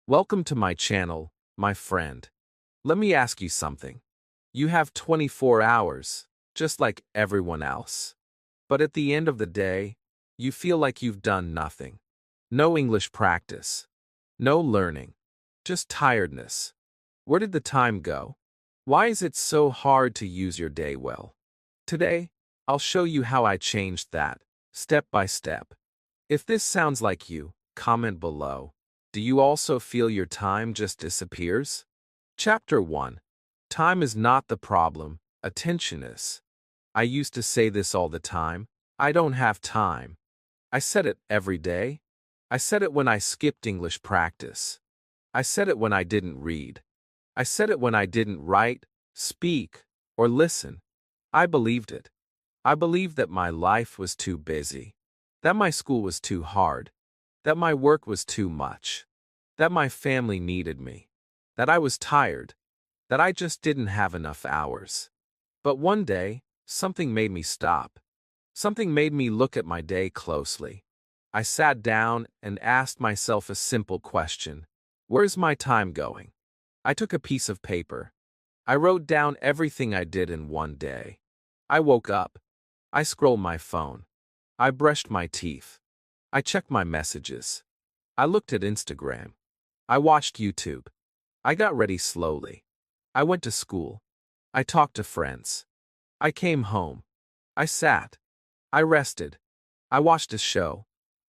Welcome to my channel, my friend. Let me ask you something. You have 24 hours, just like everyone else. But at the end of the day, you feel like you've done nothing. No English practice. No learning. Just tiredness. Where did the time go? Why is it so hard to use your day well? Today, I'll show you how I changed that, step by step. If this sounds like you, comment below. Do you also feel your time just disappears? Chapter 1. Time is not the problem, attention is. I used to say this all the time. I don't have time. I said it every day. I said it when I skipped English practice. I said it when I didn't read. I said it when I didn't write, speak, or listen. I believed it. I believed that my life was too busy, that my school was too hard, that my work was too much, that my family needed me, that I was tired, that I just didn't have enough hours. But one day, something made me stop. Something made me look at my day closely. I sat down and asked myself a simple question. Where's my time going? I took a piece of paper. I wrote down everything I did in one day. I woke up. I scrolled my phone. I brushed my teeth. I checked my messages. I looked at Instagram. I watched YouTube. I got ready slowly. I went to school. I talked to friends. I came home. I sat. I rested. I watched a show.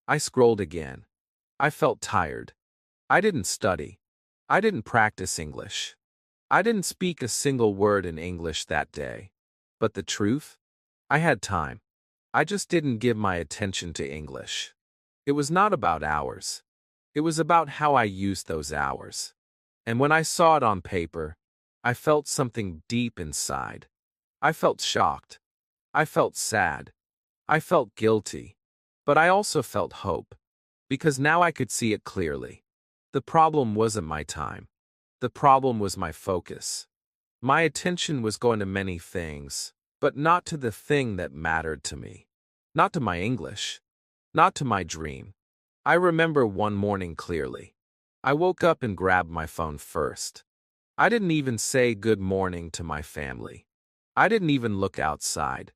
I scrolled again. I felt tired. I didn't study. I didn't practice English. I didn't speak a single word in English that day. But the truth? I had time. I just didn't give my attention to English. It was not about hours. It was about how I used those hours. And when I saw it on paper, I felt something deep inside. I felt shocked. I felt sad. I felt guilty. But I also felt hope. Because now I could see it clearly. The problem wasn't my time. The problem was my focus. My attention was going to many things, but not to the thing that mattered to me. Not to my English. Not to my dream. I remember one morning clearly. I woke up and grabbed my phone first. I didn't even say good morning to my family. I didn't even look outside.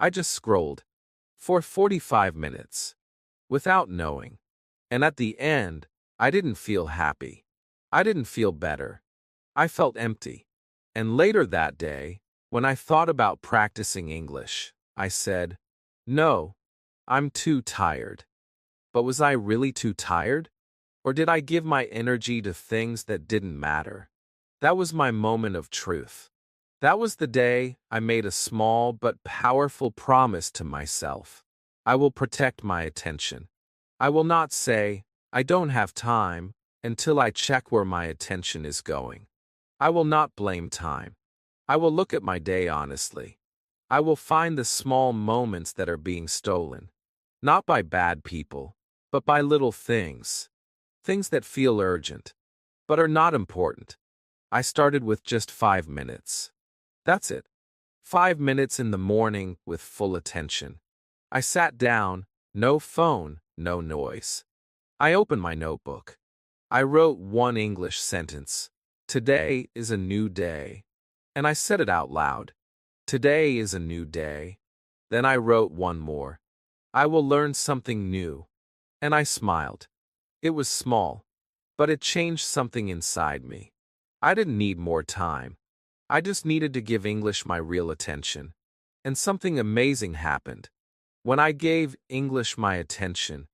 I just scrolled. For 45 minutes. Without knowing. And at the end, I didn't feel happy. I didn't feel better. I felt empty. And later that day, when I thought about practicing English, I said, no, I'm too tired. But was I really too tired? Or did I give my energy to things that didn't matter? That was my moment of truth. That was the day I made a small but powerful promise to myself. I will protect my attention. I will not say, I don't have time, until I check where my attention is going. I will not blame time. I will look at my day honestly. I will find the small moments that are being stolen. Not by bad people, but by little things. Things that feel urgent, but are not important. I started with just 5 minutes. That's it. 5 minutes in the morning with full attention. I sat down, no phone, no noise. I opened my notebook. I wrote one English sentence. Today is a new day. And I said it out loud. Today is a new day. Then I wrote one more. I will learn something new. And I smiled. It was small, but it changed something inside me. I didn't need more time. I just needed to give English my real attention. And something amazing happened. When I gave English my attention,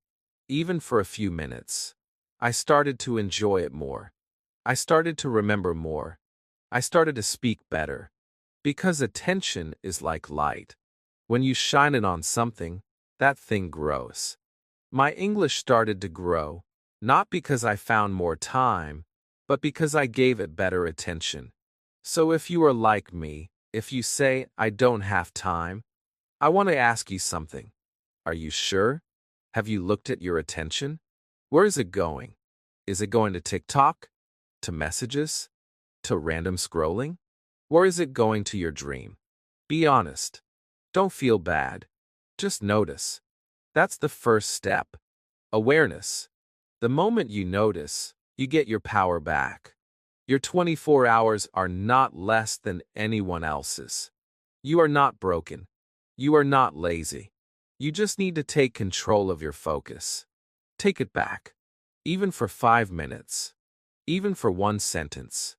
even for a few minutes, I started to enjoy it more. I started to remember more. I started to speak better. Because attention is like light. When you shine it on something, that thing grows. My English started to grow, not because I found more time, but because I gave it better attention. So if you are like me, if you say, I don't have time, I want to ask you something. Are you sure? Have you looked at your attention? Where is it going? Is it going to TikTok? To messages? To random scrolling? Or is it going to your dream? Be honest. Don't feel bad. Just notice. That's the first step. Awareness. The moment you notice, You get your power back. Your 24 hours are not less than anyone else's. You are not broken. You are not lazy. You just need to take control of your focus. Take it back. Even for 5 minutes. Even for one sentence.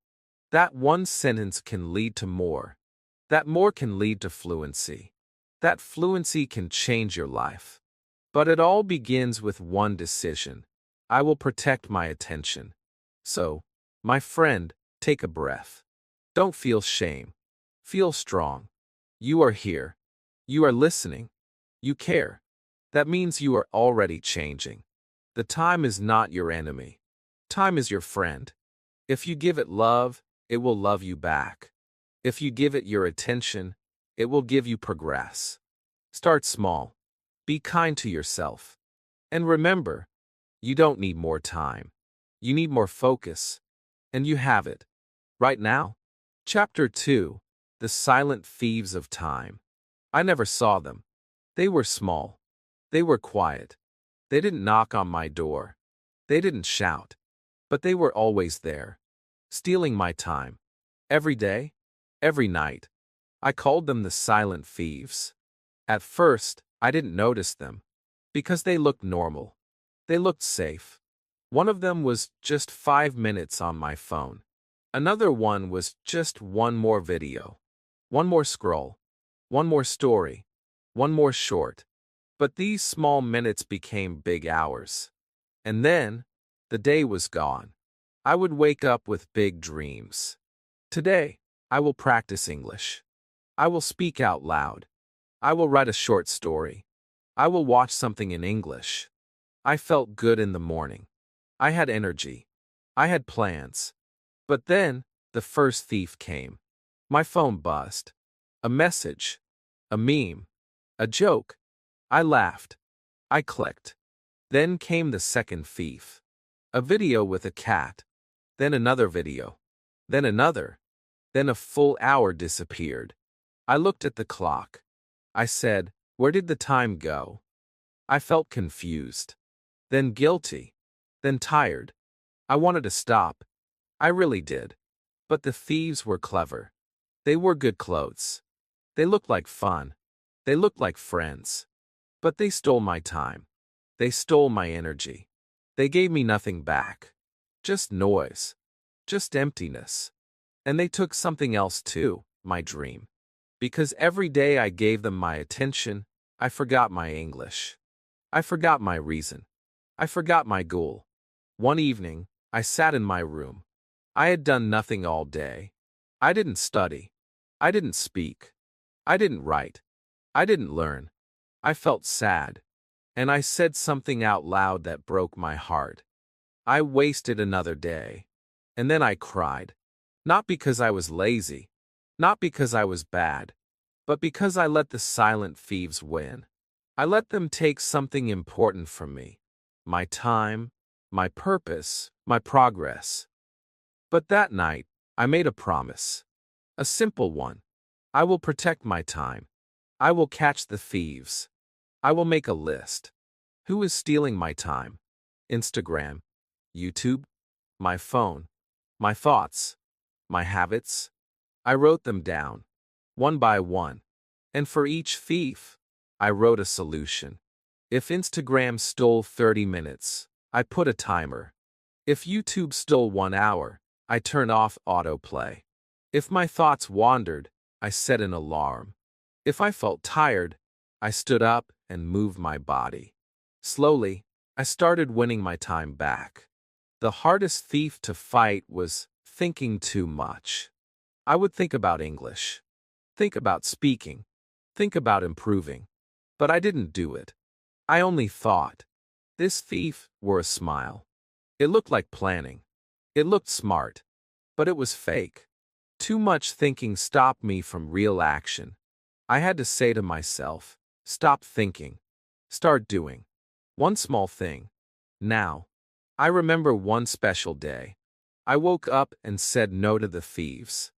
That one sentence can lead to more. That more can lead to fluency. That fluency can change your life. But it all begins with one decision. I will protect my attention. So, my friend, take a breath. Don't feel shame. Feel strong. You are here. You are listening. You care. That means you are already changing. The time is not your enemy. Time is your friend. If you give it love, it will love you back. If you give it your attention, it will give you progress. Start small. Be kind to yourself. And remember, you don't need more time. You need more focus. And you have it. Right now. Chapter 2. The Silent Thieves of Time. I never saw them. They were small. They were quiet. They didn't knock on my door. They didn't shout. But they were always there. Stealing my time. Every day. Every night. I called them the silent thieves. At first, I didn't notice them. Because they looked normal. They looked safe. One of them was just 5 minutes on my phone. Another one was just one more video. One more scroll. One more story. One more short. But these small minutes became big hours. And then, the day was gone. I would wake up with big dreams. Today, I will practice English. I will speak out loud. I will write a short story. I will watch something in English. I felt good in the morning. I had energy. I had plans. But then, the first thief came. My phone buzzed. A message. A meme. A joke. I laughed. I clicked. Then came the second thief. A video with a cat. Then another video. Then another. Then a full hour disappeared. I looked at the clock. I said, "Where did the time go?" I felt confused. Then guilty. Then tired. I wanted to stop. I really did. But the thieves were clever. They wore good clothes. They looked like fun. They looked like friends. But they stole my time. They stole my energy. They gave me nothing back. Just noise. Just emptiness. And they took something else too, my dream. Because every day I gave them my attention, I forgot my English. I forgot my reason. I forgot my goal. One evening, I sat in my room. I had done nothing all day. I didn't study. I didn't speak. I didn't write. I didn't learn. I felt sad. And I said something out loud that broke my heart. I wasted another day. And then I cried. Not because I was lazy. Not because I was bad. But because I let the silent thieves win. I let them take something important from me. My time, my purpose, my progress. But that night, I made a promise. A simple one. I will protect my time. I will catch the thieves. I will make a list. Who is stealing my time? Instagram, YouTube, my phone, my thoughts, my habits. I wrote them down, one by one. And for each thief, I wrote a solution. If Instagram stole 30 minutes, I put a timer. If YouTube stole 1 hour, I turned off autoplay. If my thoughts wandered, I set an alarm. If I felt tired, I stood up and moved my body. Slowly, I started winning my time back. The hardest thief to fight was thinking too much. I would think about English, think about speaking, think about improving. But I didn't do it. I only thought. This thief wore a smile. It looked like planning. It looked smart. But it was fake. Too much thinking stopped me from real action. I had to say to myself, stop thinking. Start doing. One small thing. Now. I remember one special day. I woke up and said no to the thieves.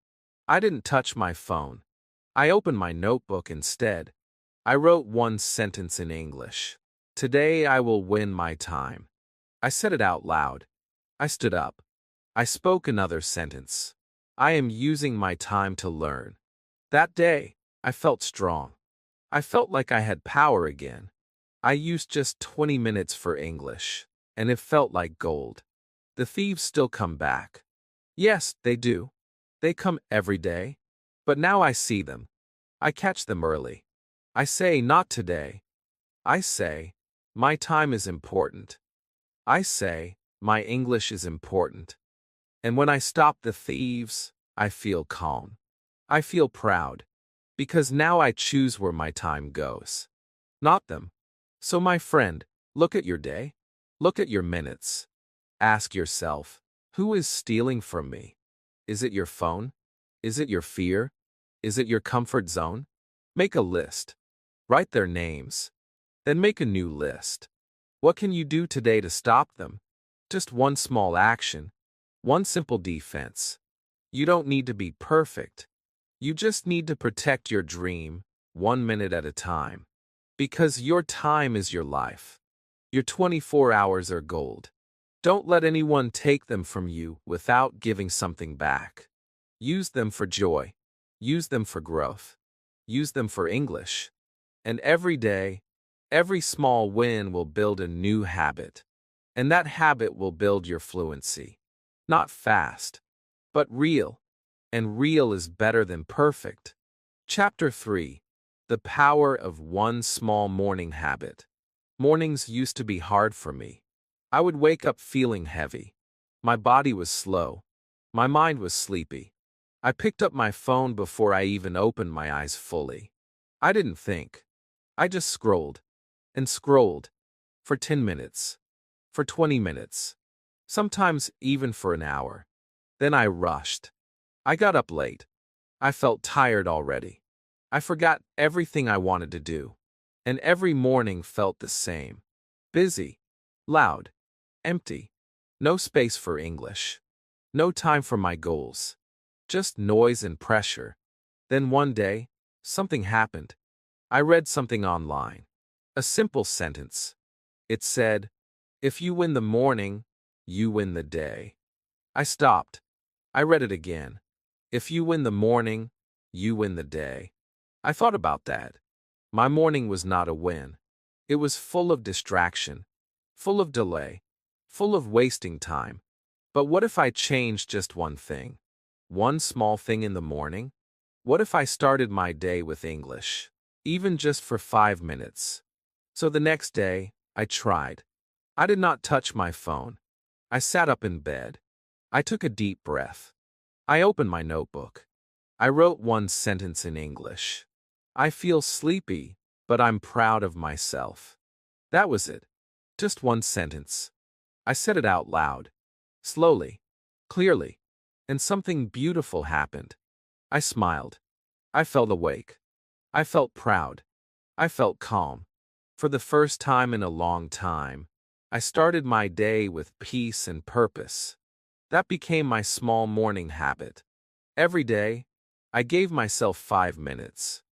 I didn't touch my phone. I opened my notebook instead. I wrote one sentence in English. Today I will win my time. I said it out loud. I stood up. I spoke another sentence. I am using my time to learn. That day, I felt strong. I felt like I had power again. I used just 20 minutes for English, and it felt like gold. The thieves still come back. Yes, they do. They come every day. But now I see them. I catch them early. I say, not today. I say, my time is important. I say, my English is important. And when I stop the thieves, I feel calm. I feel proud. Because now I choose where my time goes. Not them. So my friend, look at your day. Look at your minutes. Ask yourself, who is stealing from me? Is it your phone? Is it your fear? Is it your comfort zone? Make a list. Write their names. Then make a new list. What can you do today to stop them? Just one small action. One simple defense. You don't need to be perfect. You just need to protect your dream, 1 minute at a time. Because your time is your life. Your 24 hours are gold. Don't let anyone take them from you without giving something back. Use them for joy. Use them for growth. Use them for English. And every day, every small win will build a new habit. And that habit will build your fluency. Not fast, but real. And real is better than perfect. Chapter 3. The Power of One Small Morning Habit. Mornings used to be hard for me. I would wake up feeling heavy. My body was slow. My mind was sleepy. I picked up my phone before I even opened my eyes fully. I didn't think. I just scrolled. And scrolled. For 10 minutes. For 20 minutes. Sometimes even for an hour. Then I rushed. I got up late. I felt tired already. I forgot everything I wanted to do. And every morning felt the same. Busy. Loud. Empty. No space for English. No time for my goals. Just noise and pressure. Then one day, something happened. I read something online. A simple sentence. It said, if you win the morning, you win the day. I stopped. I read it again. If you win the morning, you win the day. I thought about that. My morning was not a win. It was full of distraction, full of delay, full of wasting time. But what if I changed just one thing? One small thing in the morning? What if I started my day with English? Even just for 5 minutes. So the next day, I tried. I did not touch my phone. I sat up in bed. I took a deep breath. I opened my notebook. I wrote one sentence in English. I feel sleepy, but I'm proud of myself. That was it. Just one sentence. I said it out loud. Slowly. Clearly. And something beautiful happened. I smiled. I felt awake. I felt proud. I felt calm. For the first time in a long time, I started my day with peace and purpose. That became my small morning habit. Every day, I gave myself 5 minutes.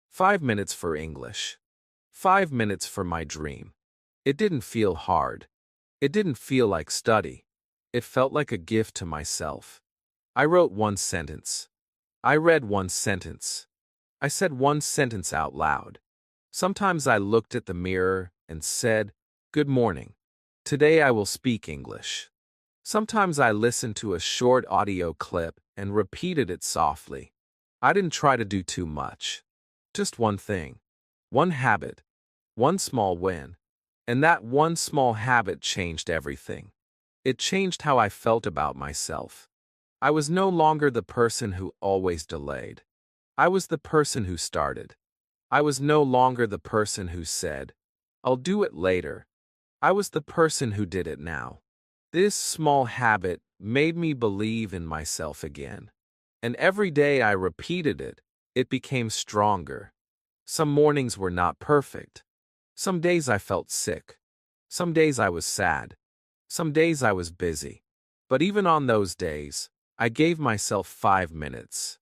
5 minutes for English. 5 minutes for my dream. It didn't feel hard. It didn't feel like study. It felt like a gift to myself. I wrote one sentence. I read one sentence. I said one sentence out loud. Sometimes I looked at the mirror and said, "Good morning. Today I will speak English." Sometimes I listened to a short audio clip and repeated it softly. I didn't try to do too much. Just one thing. One habit. One small win. And that one small habit changed everything. It changed how I felt about myself. I was no longer the person who always delayed. I was the person who started. I was no longer the person who said, "I'll do it later." I was the person who did it now. This small habit made me believe in myself again. And every day I repeated it, it became stronger. Some mornings were not perfect. Some days I felt sick. Some days I was sad. Some days I was busy. But even on those days, I gave myself 5 minutes.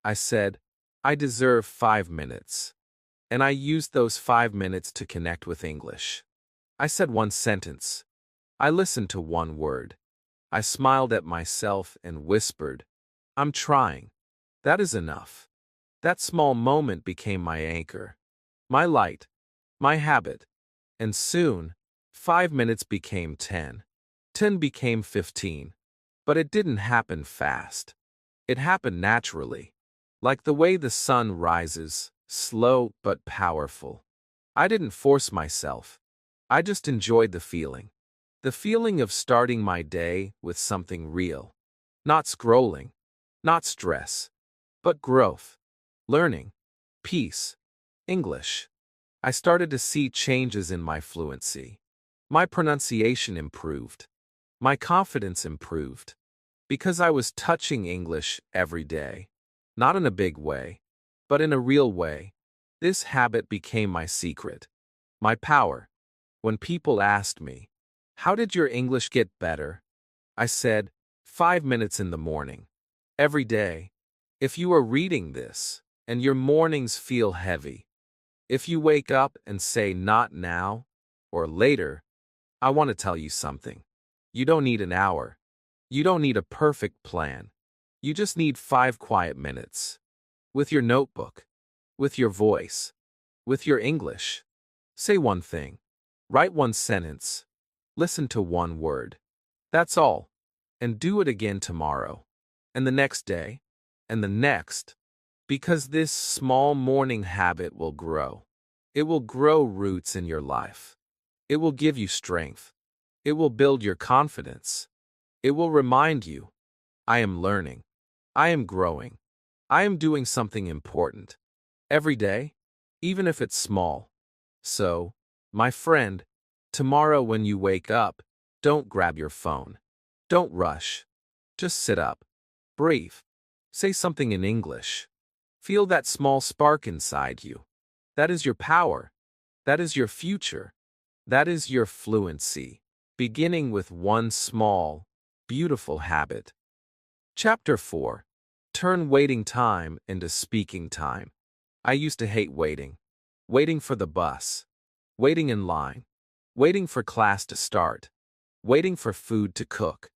I said, I deserve 5 minutes. And I used those 5 minutes to connect with English. I said one sentence. I listened to one word. I smiled at myself and whispered, I'm trying. That is enough. That small moment became my anchor, my light, my habit. And soon, 5 minutes became 10. 10 became 15. But it didn't happen fast. It happened naturally, like the way the sun rises, slow but powerful. I didn't force myself. I just enjoyed the feeling. The feeling of starting my day with something real. Not scrolling, not stress, but growth, learning, peace, English. I started to see changes in my fluency. My pronunciation improved. My confidence improved. Because I was touching English every day. Not in a big way, but in a real way. This habit became my secret. My power. When people asked me, how did your English get better? I said, 5 minutes in the morning. Every day. If you are reading this, and your mornings feel heavy, if you wake up and say not now, or later, I want to tell you something. You don't need an hour. You don't need a perfect plan. You just need 5 quiet minutes. With your notebook. With your voice. With your English. Say one thing. Write one sentence. Listen to one word. That's all. And do it again tomorrow. And the next day. And the next. Because this small morning habit will grow. It will grow roots in your life. It will give you strength. It will build your confidence. It will remind you, I am learning. I am growing. I am doing something important. Every day, even if it's small. So, my friend, tomorrow when you wake up, don't grab your phone. Don't rush. Just sit up. Breathe. Say something in English. Feel that small spark inside you. That is your power. That is your future. That is your fluency. Beginning with one small, beautiful habit. Chapter 4. Turn waiting time into speaking time. I used to hate waiting. Waiting for the bus. Waiting in line. Waiting for class to start. Waiting for food to cook.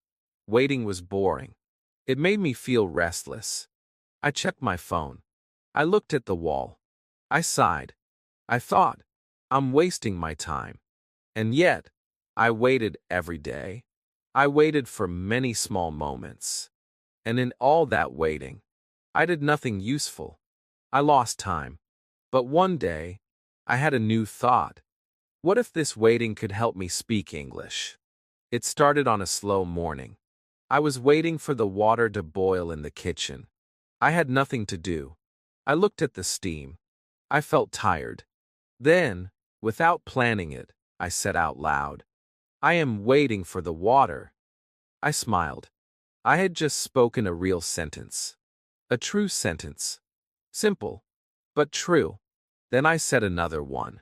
Waiting was boring. It made me feel restless. I checked my phone. I looked at the wall. I sighed. I thought, I'm wasting my time. And yet, I waited every day. I waited for many small moments. And in all that waiting, I did nothing useful. I lost time. But one day, I had a new thought. What if this waiting could help me speak English? It started on a slow morning. I was waiting for the water to boil in the kitchen. I had nothing to do. I looked at the steam. I felt tired. Then, without planning it, I said out loud, I am waiting for the water. I smiled. I had just spoken a real sentence. A true sentence. Simple, but true. Then I said another one.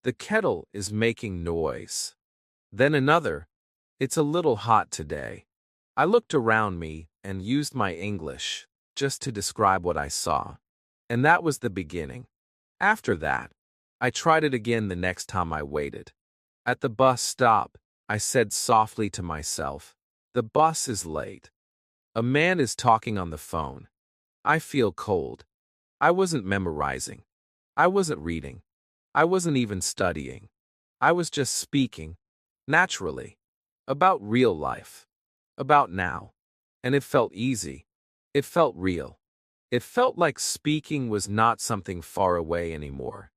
The kettle is making noise. Then another. It's a little hot today. I looked around me and used my English just to describe what I saw. And that was the beginning. After that, I tried it again the next time I waited. At the bus stop, I said softly to myself, the bus is late. A man is talking on the phone. I feel cold. I wasn't memorizing. I wasn't reading. I wasn't even studying. I was just speaking, naturally, about real life, about now. And it felt easy. It felt real. It felt like speaking was not something far away anymore.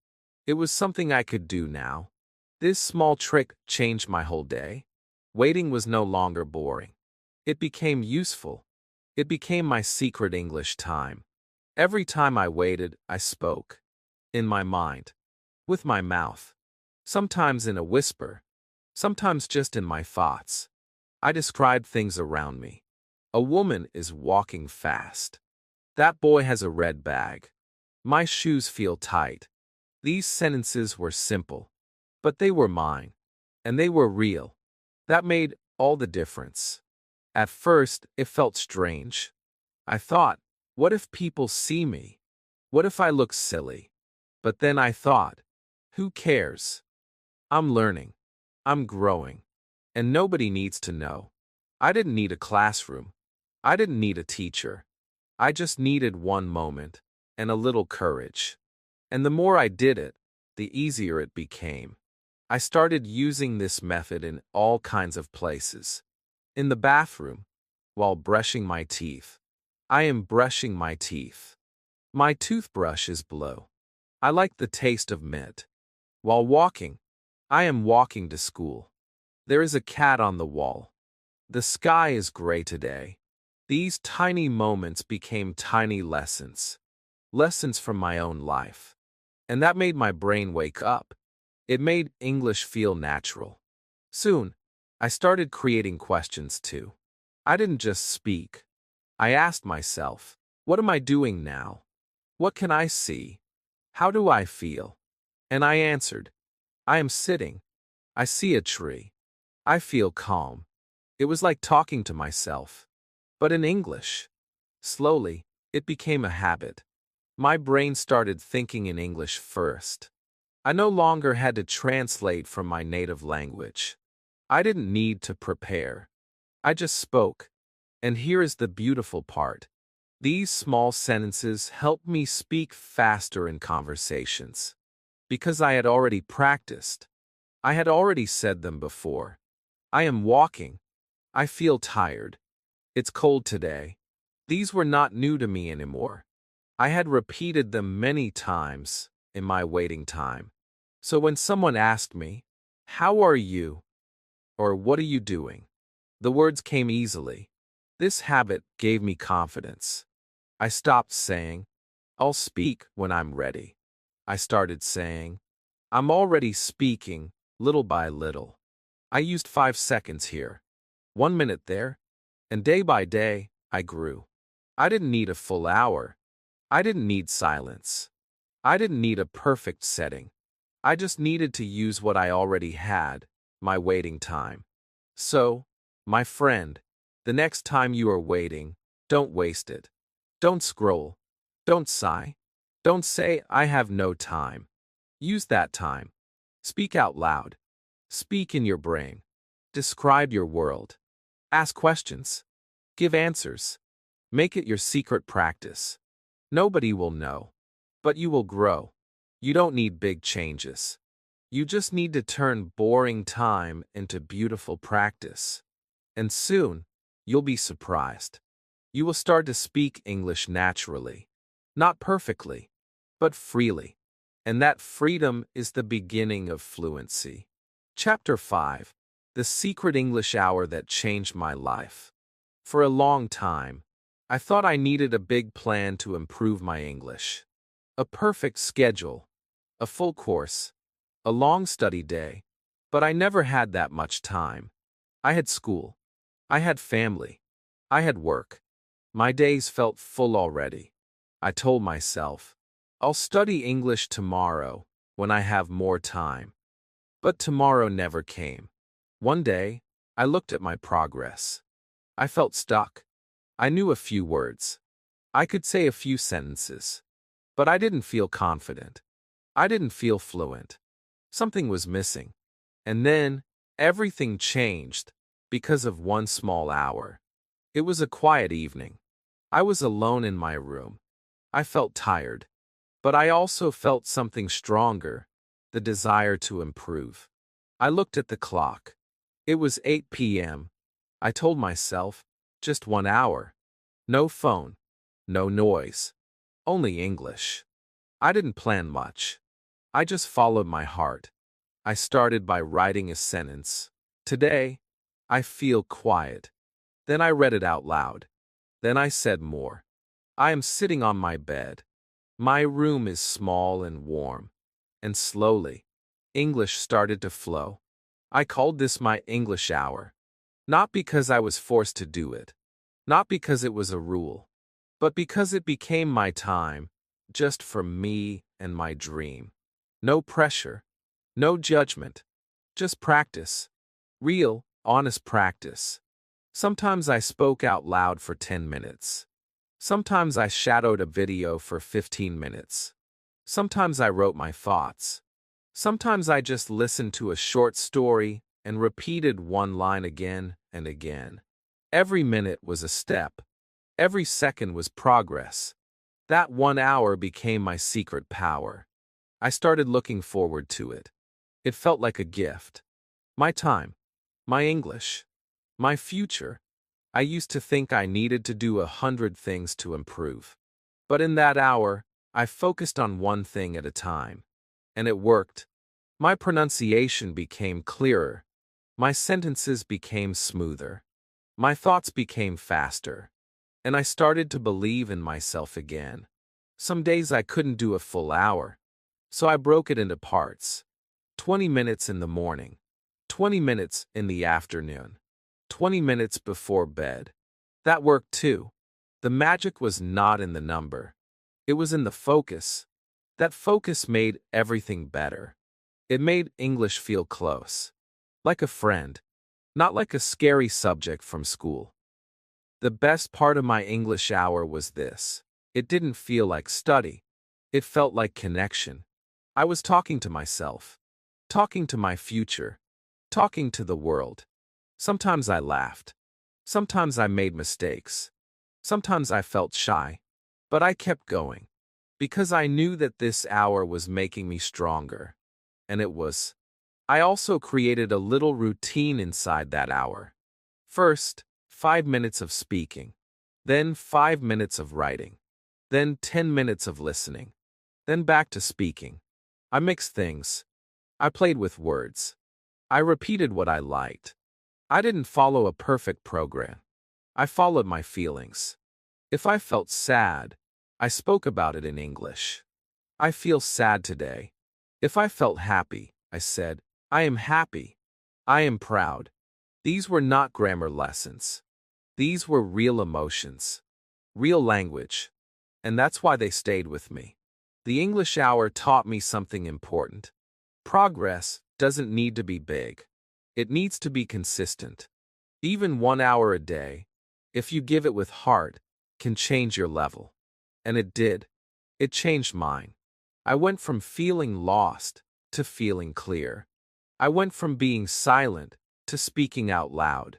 It was something I could do now. This small trick changed my whole day. Waiting was no longer boring. It became useful. It became my secret English time. Every time I waited, I spoke. In my mind. With my mouth. Sometimes in a whisper. Sometimes just in my thoughts. I described things around me. A woman is walking fast. That boy has a red bag. My shoes feel tight. These sentences were simple. But they were mine. And they were real. That made all the difference. At first, it felt strange. I thought, what if people see me? What if I look silly? But then I thought, who cares? I'm learning. I'm growing. And nobody needs to know. I didn't need a classroom. I didn't need a teacher. I just needed one moment and a little courage. And the more I did it, the easier it became. I started using this method in all kinds of places. In the bathroom, while brushing my teeth. I am brushing my teeth. My toothbrush is blue. I like the taste of mint. While walking, I am walking to school. There is a cat on the wall. The sky is gray today. These tiny moments became tiny lessons. Lessons from my own life. And that made my brain wake up. It made English feel natural. Soon, I started creating questions too. I didn't just speak. I asked myself, what am I doing now? What can I see? How do I feel? And I answered, I am sitting. I see a tree. I feel calm. It was like talking to myself, but in English. Slowly, it became a habit. My brain started thinking in English first. I no longer had to translate from my native language. I didn't need to prepare. I just spoke. And here is the beautiful part. These small sentences helped me speak faster in conversations. Because I had already practiced. I had already said them before. I am walking. I feel tired. It's cold today. These were not new to me anymore. I had repeated them many times in my waiting time. So when someone asked me, how are you? Or what are you doing? The words came easily. This habit gave me confidence. I stopped saying, I'll speak when I'm ready. I started saying, I'm already speaking, little by little. I used 5 seconds here, 1 minute there, and day by day, I grew. I didn't need a full hour. I didn't need silence. I didn't need a perfect setting. I just needed to use what I already had, my waiting time. So, my friend, the next time you are waiting, don't waste it. Don't scroll. Don't sigh. Don't say, I have no time. Use that time. Speak out loud. Speak in your brain. Describe your world. Ask questions. Give answers. Make it your secret practice. Nobody will know. But you will grow. You don't need big changes. You just need to turn boring time into beautiful practice. And soon, you'll be surprised. You will start to speak English naturally. Not perfectly, but freely. And that freedom is the beginning of fluency. Chapter 5. The Secret English Hour That Changed My Life. For a long time, I thought I needed a big plan to improve my English. A perfect schedule, a full course, a long study day. But I never had that much time. I had school. I had family. I had work. My days felt full already. I told myself, I'll study English tomorrow when I have more time. But tomorrow never came. One day, I looked at my progress. I felt stuck. I knew a few words. I could say a few sentences. But I didn't feel confident. I didn't feel fluent. Something was missing. And then, everything changed because of one small hour. It was a quiet evening. I was alone in my room. I felt tired. But I also felt something stronger, the desire to improve. I looked at the clock. It was 8 p.m. I told myself, just 1 hour. No phone. No noise. Only English. I didn't plan much. I just followed my heart. I started by writing a sentence. Today, I feel quiet. Then I read it out loud. Then I said more. I am sitting on my bed. My room is small and warm. And slowly, English started to flow. I called this my English hour. Not because I was forced to do it. Not because it was a rule. But because it became my time, just for me and my dream. No pressure. No judgment. Just practice. Real, honest practice. Sometimes I spoke out loud for 10 minutes. Sometimes I shadowed a video for 15 minutes. Sometimes I wrote my thoughts. Sometimes I just listened to a short story and repeated one line again and again. Every minute was a step. Every second was progress. That 1 hour became my secret power. I started looking forward to it. It felt like a gift. My time. My English. My future. I used to think I needed to do 100 things to improve. But in that hour, I focused on one thing at a time. And it worked. My pronunciation became clearer. My sentences became smoother. My thoughts became faster. And I started to believe in myself again. Some days I couldn't do a full hour. So I broke it into parts. 20 minutes in the morning. 20 minutes in the afternoon. 20 minutes before bed. That worked too. The magic was not in the number. It was in the focus. That focus made everything better. It made English feel close. Like a friend. Not like a scary subject from school. The best part of my English hour was this. It didn't feel like study. It felt like connection. I was talking to myself. Talking to my future. Talking to the world. Sometimes I laughed. Sometimes I made mistakes. Sometimes I felt shy. But I kept going. Because I knew that this hour was making me stronger. And it was. I also created a little routine inside that hour. First, 5 minutes of speaking. Then 5 minutes of writing. Then 10 minutes of listening. Then back to speaking. I mixed things. I played with words. I repeated what I liked. I didn't follow a perfect program. I followed my feelings. If I felt sad, I spoke about it in English. I feel sad today. If I felt happy, I said, I am happy. I am proud. These were not grammar lessons. These were real emotions. Real language. And that's why they stayed with me. The English hour taught me something important. Progress doesn't need to be big. It needs to be consistent. Even 1 hour a day, if you give it with heart, can change your level. And it did. It changed mine. I went from feeling lost to feeling clear. I went from being silent to speaking out loud.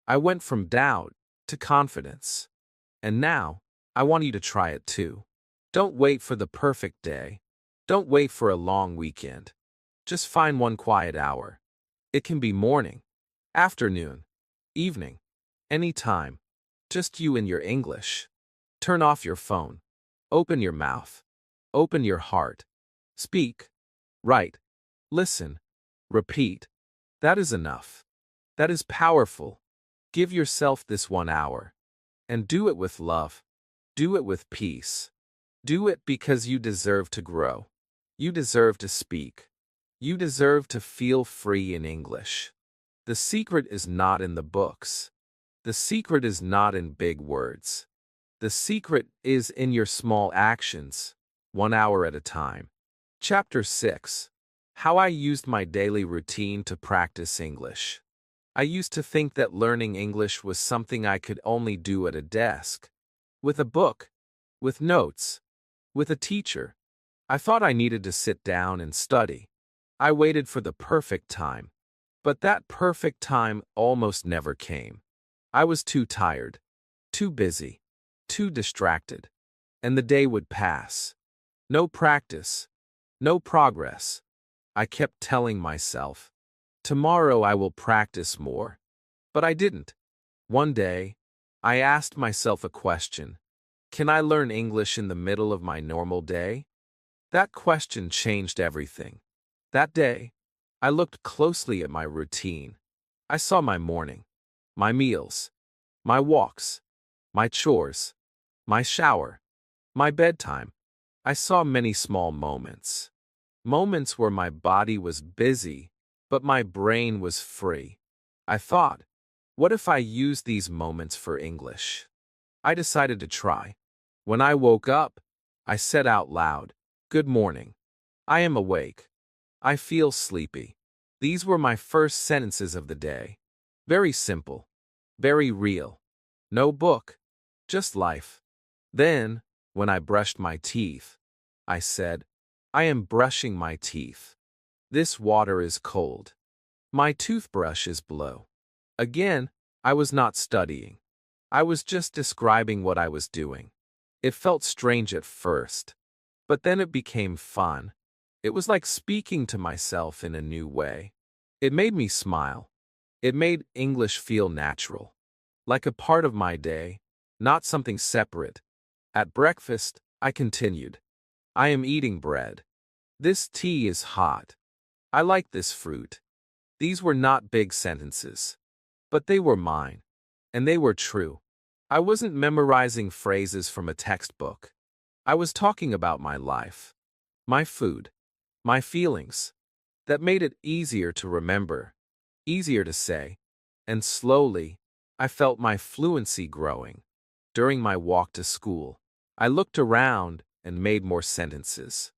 I went from doubt to confidence. And now, I want you to try it too. Don't wait for the perfect day. Don't wait for a long weekend. Just find one quiet hour. It can be morning, afternoon, evening, any time. Just you and your English. Turn off your phone. Open your mouth. Open your heart. Speak. Write. Listen. Repeat. That is enough. That is powerful. Give yourself this 1 hour. And do it with love. Do it with peace. Do it because you deserve to grow. You deserve to speak. You deserve to feel free in English. The secret is not in the books. The secret is not in big words. The secret is in your small actions, 1 hour at a time. Chapter 6. How I used my daily routine to practice English. I used to think that learning English was something I could only do at a desk. With a book. With notes. With a teacher. I thought I needed to sit down and study. I waited for the perfect time. But that perfect time almost never came. I was too tired. Too busy. Too distracted. And the day would pass. No practice. No progress. I kept telling myself, tomorrow I will practice more. But I didn't. One day, I asked myself a question. Can I learn English in the middle of my normal day? That question changed everything. That day, I looked closely at my routine. I saw my morning, my meals, my walks, my chores, my shower, my bedtime. I saw many small moments. Moments where my body was busy, but my brain was free. I thought, what if I used these moments for English? I decided to try. When I woke up, I said out loud, "Good morning. I am awake. I feel sleepy." These were my first sentences of the day. Very simple. Very real. No book. Just life. Then, when I brushed my teeth, I said, I am brushing my teeth. This water is cold. My toothbrush is blue. Again, I was not studying. I was just describing what I was doing. It felt strange at first, but then it became fun. It was like speaking to myself in a new way. It made me smile. It made English feel natural, like a part of my day, not something separate. At breakfast, I continued. I am eating bread. This tea is hot. I like this fruit. These were not big sentences, but they were mine, and they were true. I wasn't memorizing phrases from a textbook. I was talking about my life, my food, my feelings. That made it easier to remember, easier to say, and slowly, I felt my fluency growing. During my walk to school, I looked around and made more sentences.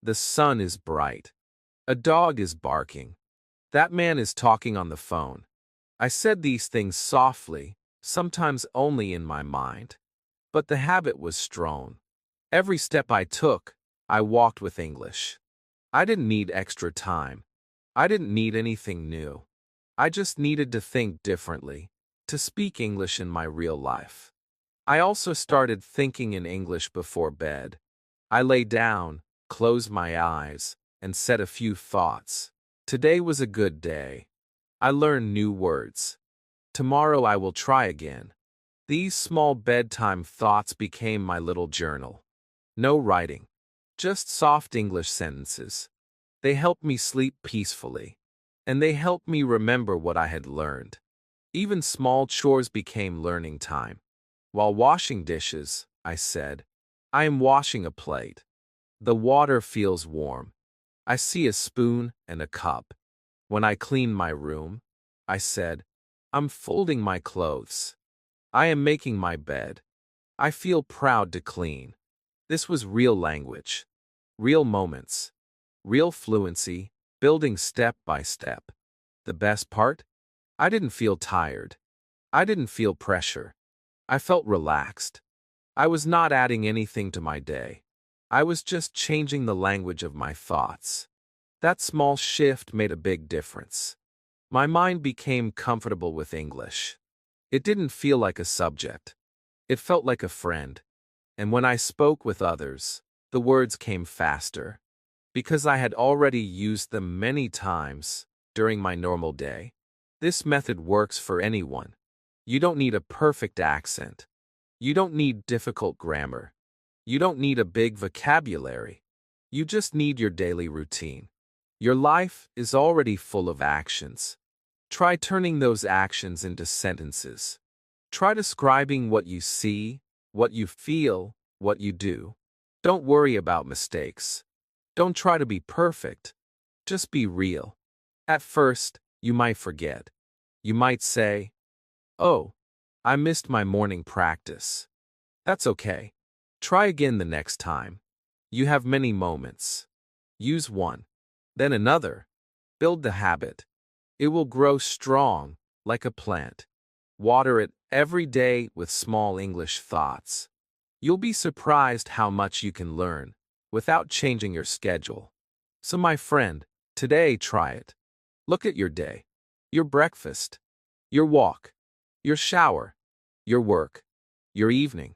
The sun is bright. A dog is barking. That man is talking on the phone. I said these things softly, sometimes only in my mind. But the habit was strong. Every step I took, I walked with English. I didn't need extra time. I didn't need anything new. I just needed to think differently, to speak English in my real life. I also started thinking in English before bed. I lay down, closed my eyes, and said a few thoughts. Today was a good day. I learned new words. Tomorrow I will try again. These small bedtime thoughts became my little journal. No writing, just soft English sentences. They helped me sleep peacefully, and they helped me remember what I had learned. Even small chores became learning time. While washing dishes, I said, I am washing a plate. The water feels warm. I see a spoon and a cup. When I clean my room, I said, I'm folding my clothes. I am making my bed. I feel proud to clean. This was real language, real moments, real fluency, building step by step. The best part? I didn't feel tired. I didn't feel pressure. I felt relaxed. I was not adding anything to my day. I was just changing the language of my thoughts. That small shift made a big difference. My mind became comfortable with English. It didn't feel like a subject. It felt like a friend. And when I spoke with others, the words came faster. Because I had already used them many times during my normal day. This method works for anyone. You don't need a perfect accent. You don't need difficult grammar. You don't need a big vocabulary. You just need your daily routine. Your life is already full of actions. Try turning those actions into sentences. Try describing what you see, what you feel, what you do. Don't worry about mistakes. Don't try to be perfect. Just be real. At first, you might forget. You might say, oh, I missed my morning practice. That's okay. Try again the next time. You have many moments. Use one, then another. Build the habit. It will grow strong, like a plant. Water it every day with small English thoughts. You'll be surprised how much you can learn without changing your schedule. So my friend, today try it. Look at your day, your breakfast, your walk, your shower, your work, your evening.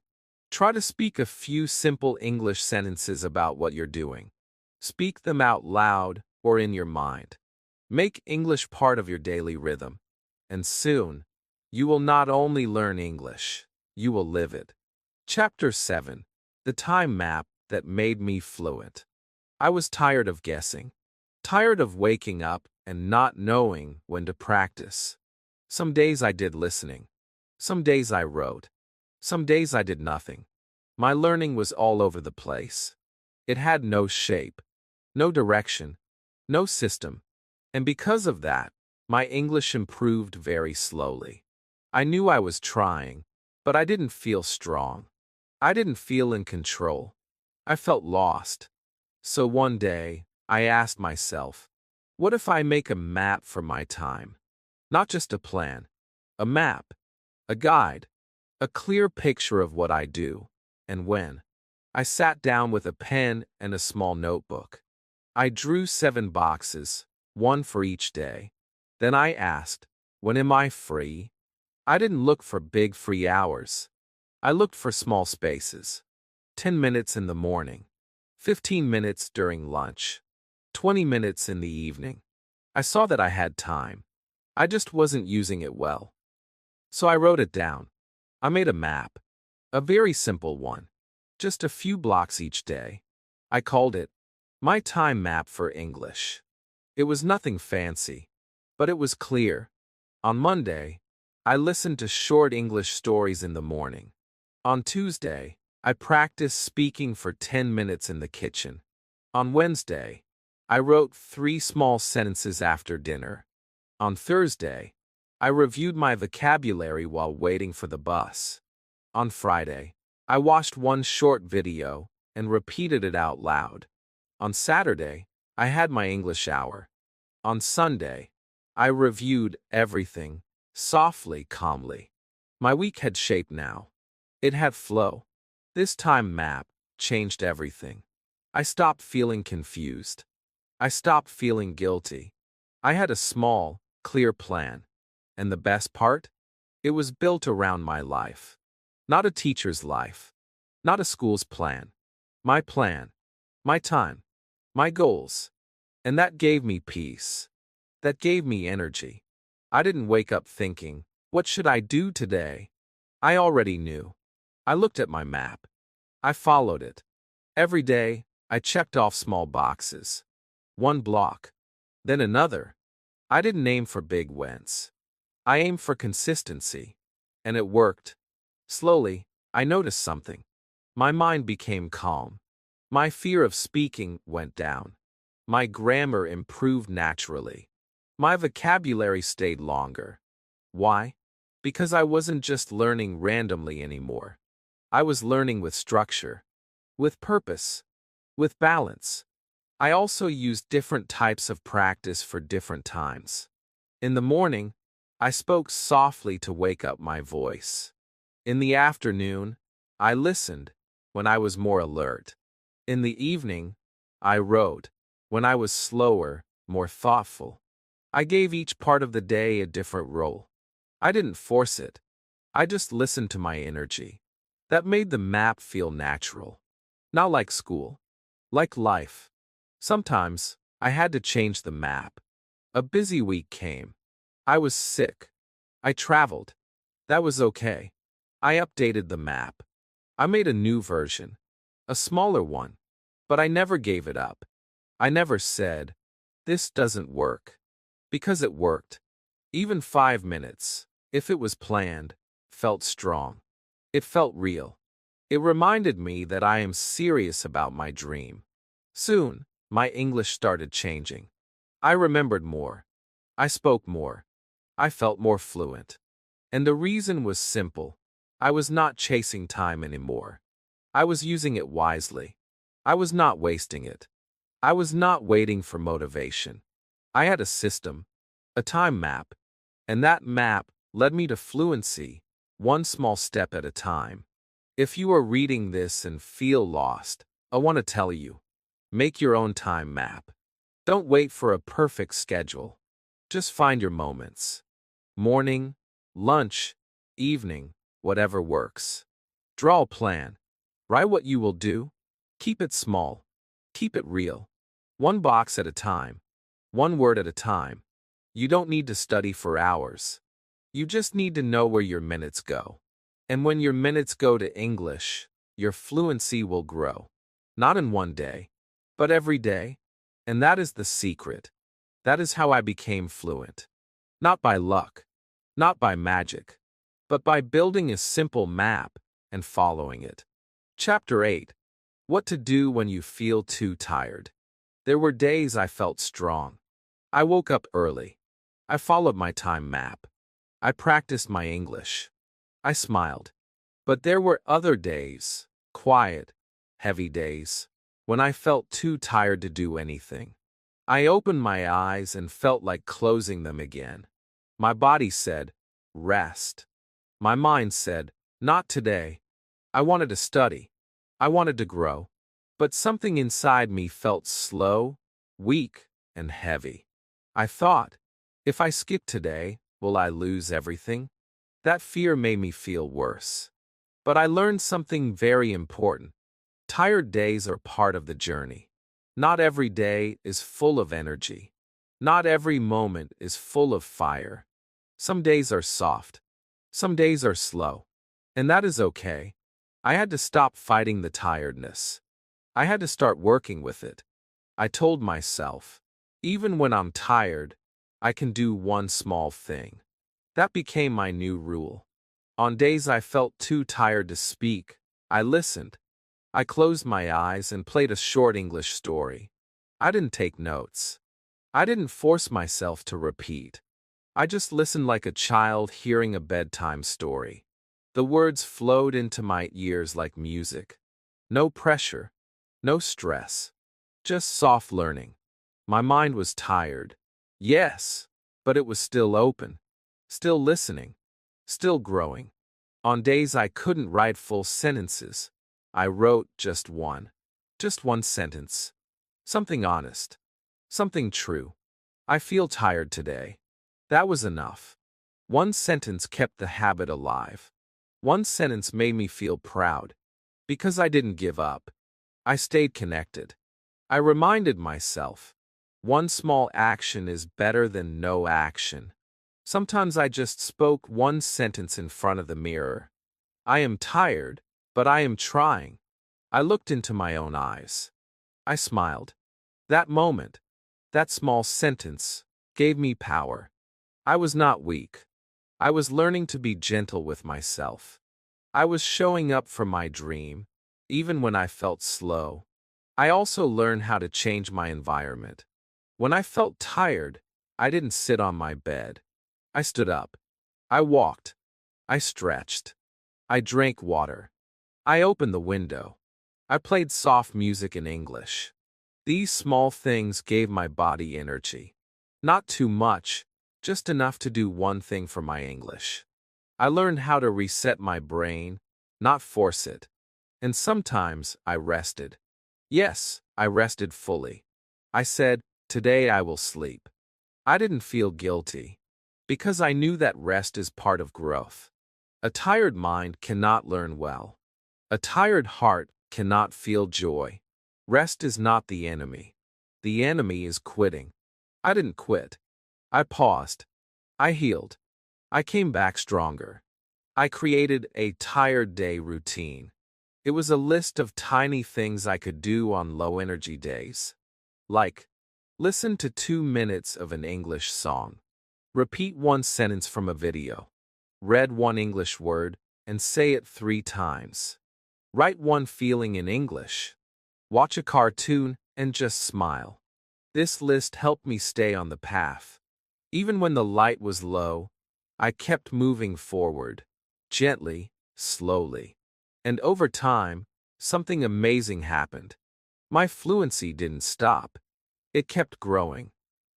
Try to speak a few simple English sentences about what you're doing. Speak them out loud or in your mind. Make English part of your daily rhythm. And soon, you will not only learn English, you will live it. Chapter 7. The Time Map That Made Me Fluent. I was tired of guessing. Tired of waking up and not knowing when to practice. Some days I did listening. Some days I wrote. Some days I did nothing. My learning was all over the place. It had no shape, no direction, no system. And because of that, my English improved very slowly. I knew I was trying, but I didn't feel strong. I didn't feel in control. I felt lost. So one day, I asked myself, what if I make a map for my time? Not just a plan, a map, a guide, a clear picture of what I do and when. I sat down with a pen and a small notebook. I drew 7 boxes, one for each day. Then I asked, when am I free? I didn't look for big free hours. I looked for small spaces. 10 minutes in the morning, 15 minutes during lunch, 20 minutes in the evening. I saw that I had time. I just wasn't using it well. So I wrote it down. I made a map. A very simple one. Just a few blocks each day. I called it my time map for English. It was nothing fancy, but it was clear. On Monday, I listened to short English stories in the morning. On Tuesday, I practiced speaking for 10 minutes in the kitchen. On Wednesday, I wrote 3 small sentences after dinner. On Thursday, I reviewed my vocabulary while waiting for the bus. On Friday, I watched one short video and repeated it out loud. On Saturday, I had my English hour. On Sunday, I reviewed everything, softly, calmly. My week had shape now. It had flow. This time map changed everything. I stopped feeling confused. I stopped feeling guilty. I had a small, clear plan. And the best part? It was built around my life. Not a teacher's life. Not a school's plan. My plan. My time. My goals. And that gave me peace. That gave me energy. I didn't wake up thinking, what should I do today? I already knew. I looked at my map. I followed it. Every day, I checked off small boxes. One block. Then another. I didn't aim for big wins. I aimed for consistency. And it worked. Slowly, I noticed something. My mind became calm. My fear of speaking went down. My grammar improved naturally. My vocabulary stayed longer. Why? Because I wasn't just learning randomly anymore. I was learning with structure, with purpose, with balance. I also used different types of practice for different times. In the morning, I spoke softly to wake up my voice. In the afternoon, I listened when I was more alert. In the evening, I wrote when I was slower, more thoughtful. I gave each part of the day a different role. I didn't force it. I just listened to my energy. That made the map feel natural. Not like school. Like life. Sometimes, I had to change the map. A busy week came. I was sick. I traveled. That was okay. I updated the map. I made a new version. A smaller one. But I never gave it up. I never said, this doesn't work. Because it worked. Even 5 minutes, if it was planned, felt strong. It felt real. It reminded me that I am serious about my dream. Soon, my English started changing. I remembered more. I spoke more. I felt more fluent. And the reason was simple. I was not chasing time anymore. I was using it wisely. I was not wasting it. I was not waiting for motivation. I had a system, a time map, and that map led me to fluency, one small step at a time. If you are reading this and feel lost, I want to tell you, make your own time map. Don't wait for a perfect schedule. Just find your moments. Morning, lunch, evening, whatever works. Draw a plan. Write what you will do. Keep it small. Keep it real. One box at a time. One word at a time. You don't need to study for hours. You just need to know where your minutes go. And when your minutes go to English, your fluency will grow. Not in one day, but every day. And that is the secret. That is how I became fluent. Not by luck, not by magic, but by building a simple map and following it. Chapter 8. What to do when you feel too tired. There were days I felt strong. I woke up early. I followed my time map. I practiced my English. I smiled. But there were other days, quiet, heavy days, when I felt too tired to do anything. I opened my eyes and felt like closing them again. My body said, rest. My mind said, not today. I wanted to study. I wanted to grow. But something inside me felt slow, weak, and heavy. I thought, if I skip today, will I lose everything? That fear made me feel worse. But I learned something very important. Tired days are part of the journey. Not every day is full of energy. Not every moment is full of fire. Some days are soft. Some days are slow. And that is okay. I had to stop fighting the tiredness. I had to start working with it. I told myself, even when I'm tired, I can do one small thing. That became my new rule. On days I felt too tired to speak, I listened. I closed my eyes and played a short English story. I didn't take notes. I didn't force myself to repeat. I just listened like a child hearing a bedtime story. The words flowed into my ears like music. No pressure, no stress, just soft learning. My mind was tired. Yes, but it was still open, still listening, still growing. On days I couldn't write full sentences, I wrote just one sentence. Something honest, something true. I feel tired today. That was enough. One sentence kept the habit alive. One sentence made me feel proud. Because I didn't give up. I stayed connected. I reminded myself, one small action is better than no action. Sometimes I just spoke one sentence in front of the mirror. I am tired, but I am trying. I looked into my own eyes. I smiled. That moment, that small sentence, gave me power. I was not weak. I was learning to be gentle with myself. I was showing up for my dream, even when I felt slow. I also learned how to change my environment. When I felt tired, I didn't sit on my bed. I stood up. I walked. I stretched. I drank water. I opened the window. I played soft music in English. These small things gave my body energy. Not too much, just enough to do one thing for my English. I learned how to reset my brain, not force it. And sometimes I rested. Yes, I rested fully. I said, today I will sleep. I didn't feel guilty, because I knew that rest is part of growth. A tired mind cannot learn well. A tired heart cannot feel joy. Rest is not the enemy. The enemy is quitting. I didn't quit. I paused. I healed. I came back stronger. I created a tired day routine. It was a list of tiny things I could do on low-energy days. Like, listen to 2 minutes of an English song. Repeat one sentence from a video. Read one English word and say it 3 times. Write one feeling in English. Watch a cartoon and just smile. This list helped me stay on the path. Even when the light was low, I kept moving forward, gently, slowly. And over time, something amazing happened. My fluency didn't stop. It kept growing.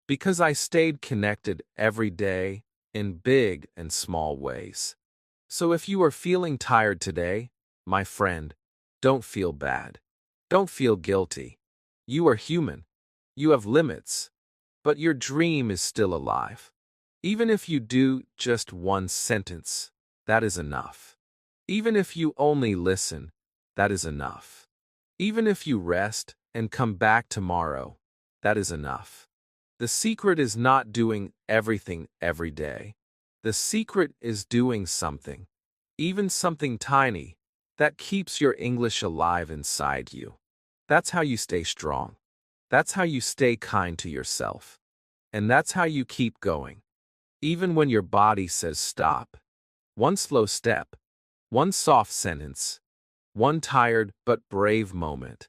Because I stayed connected every day in big and small ways. So if you are feeling tired today, my friend, don't feel bad. Don't feel guilty. You are human. You have limits. But your dream is still alive. Even if you do just one sentence, that is enough. Even if you only listen, that is enough. Even if you rest and come back tomorrow, that is enough. The secret is not doing everything every day. The secret is doing something, even something tiny, that keeps your English alive inside you. That's how you stay strong. That's how you stay kind to yourself. And that's how you keep going. Even when your body says stop. One slow step. One soft sentence. One tired but brave moment.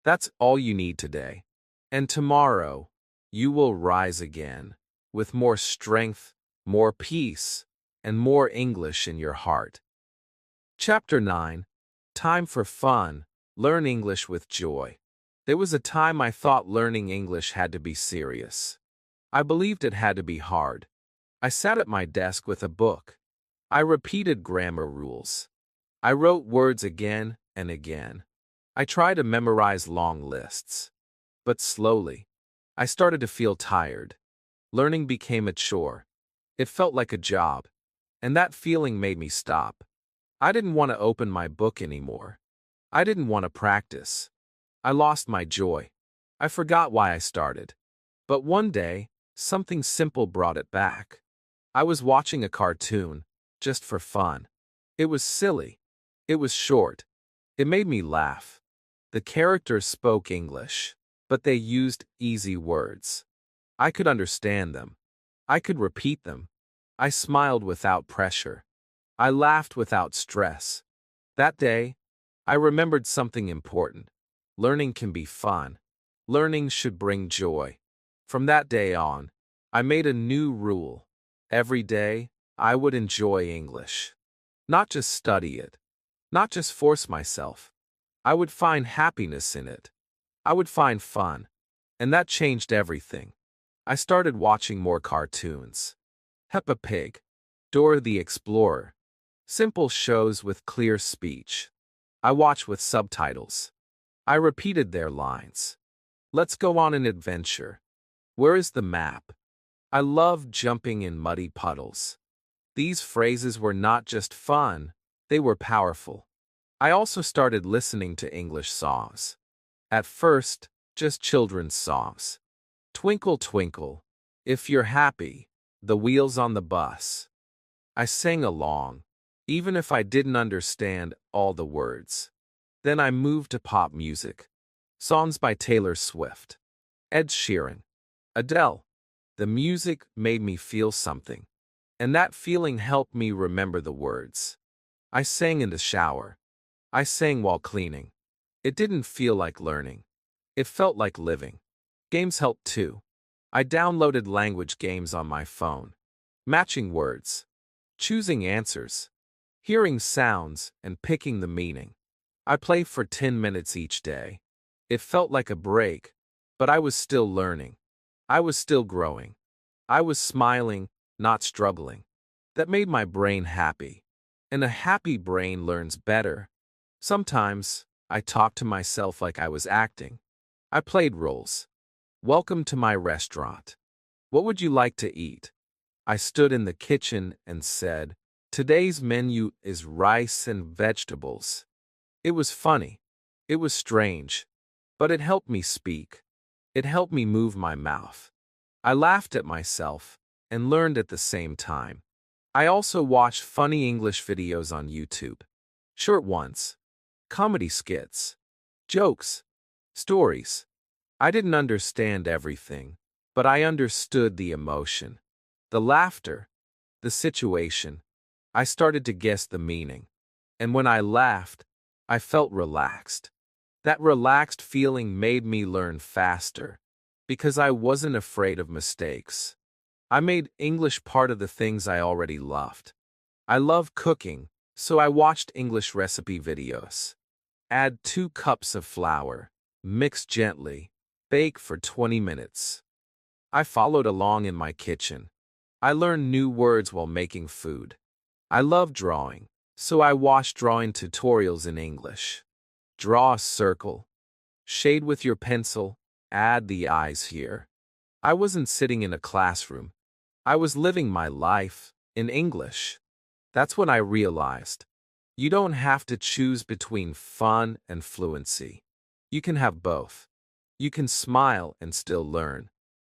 That's all you need today. And tomorrow, you will rise again, with more strength, more peace, and more English in your heart. Chapter 9. Time for fun. Learn English with joy. There was a time I thought learning English had to be serious. I believed it had to be hard. I sat at my desk with a book. I repeated grammar rules. I wrote words again and again. I tried to memorize long lists. But slowly, I started to feel tired. Learning became a chore. It felt like a job. And that feeling made me stop. I didn't want to open my book anymore. I didn't want to practice. I lost my joy. I forgot why I started. But one day, something simple brought it back. I was watching a cartoon, just for fun. It was silly. It was short. It made me laugh. The characters spoke English, but they used easy words. I could understand them. I could repeat them. I smiled without pressure. I laughed without stress. That day, I remembered something important. Learning can be fun. Learning should bring joy. From that day on, I made a new rule. Every day, I would enjoy English. Not just study it. Not just force myself. I would find happiness in it. I would find fun. And that changed everything. I started watching more cartoons. Peppa Pig, Dora the Explorer. Simple shows with clear speech. I watched with subtitles. I repeated their lines. Let's go on an adventure. Where is the map? I loved jumping in muddy puddles. These phrases were not just fun, they were powerful. I also started listening to English songs. At first, just children's songs. Twinkle, twinkle, if you're happy, the wheels on the bus. I sang along, even if I didn't understand all the words. Then I moved to pop music. Songs by Taylor Swift, Ed Sheeran, Adele. The music made me feel something. And that feeling helped me remember the words. I sang in the shower. I sang while cleaning. It didn't feel like learning. It felt like living. Games helped too. I downloaded language games on my phone. Matching words. Choosing answers. Hearing sounds and picking the meaning. I played for 10 minutes each day. It felt like a break, but I was still learning. I was still growing. I was smiling, not struggling. That made my brain happy. And a happy brain learns better. Sometimes, I talked to myself like I was acting. I played roles. Welcome to my restaurant. What would you like to eat? I stood in the kitchen and said, today's menu is rice and vegetables. It was funny. It was strange. But it helped me speak. It helped me move my mouth. I laughed at myself and learned at the same time. I also watched funny English videos on YouTube. Short ones. Comedy skits. Jokes. Stories. I didn't understand everything, but I understood the emotion. The laughter. The situation. I started to guess the meaning. And when I laughed, I felt relaxed. That relaxed feeling made me learn faster, because I wasn't afraid of mistakes. I made English part of the things I already loved. I love cooking, so I watched English recipe videos. Add 2 cups of flour, mix gently, bake for 20 minutes. I followed along in my kitchen. I learned new words while making food. I love drawing, so I watched drawing tutorials in English. Draw a circle. Shade with your pencil. Add the eyes here. I wasn't sitting in a classroom. I was living my life in English. That's when I realized you don't have to choose between fun and fluency. You can have both. You can smile and still learn.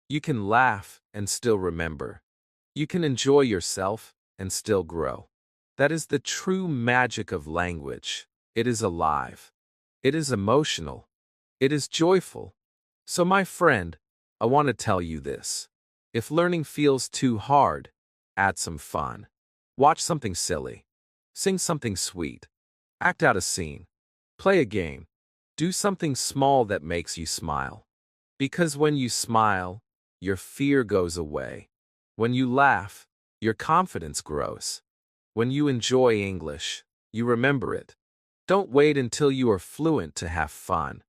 You can laugh and still remember. You can enjoy yourself and still grow. That is the true magic of language. It is alive. It is emotional. It is joyful. So my friend, I want to tell you this. If learning feels too hard, add some fun. Watch something silly. Sing something sweet. Act out a scene. Play a game. Do something small that makes you smile. Because when you smile, your fear goes away. When you laugh, your confidence grows. When you enjoy English, you remember it. Don't wait until you are fluent to have fun.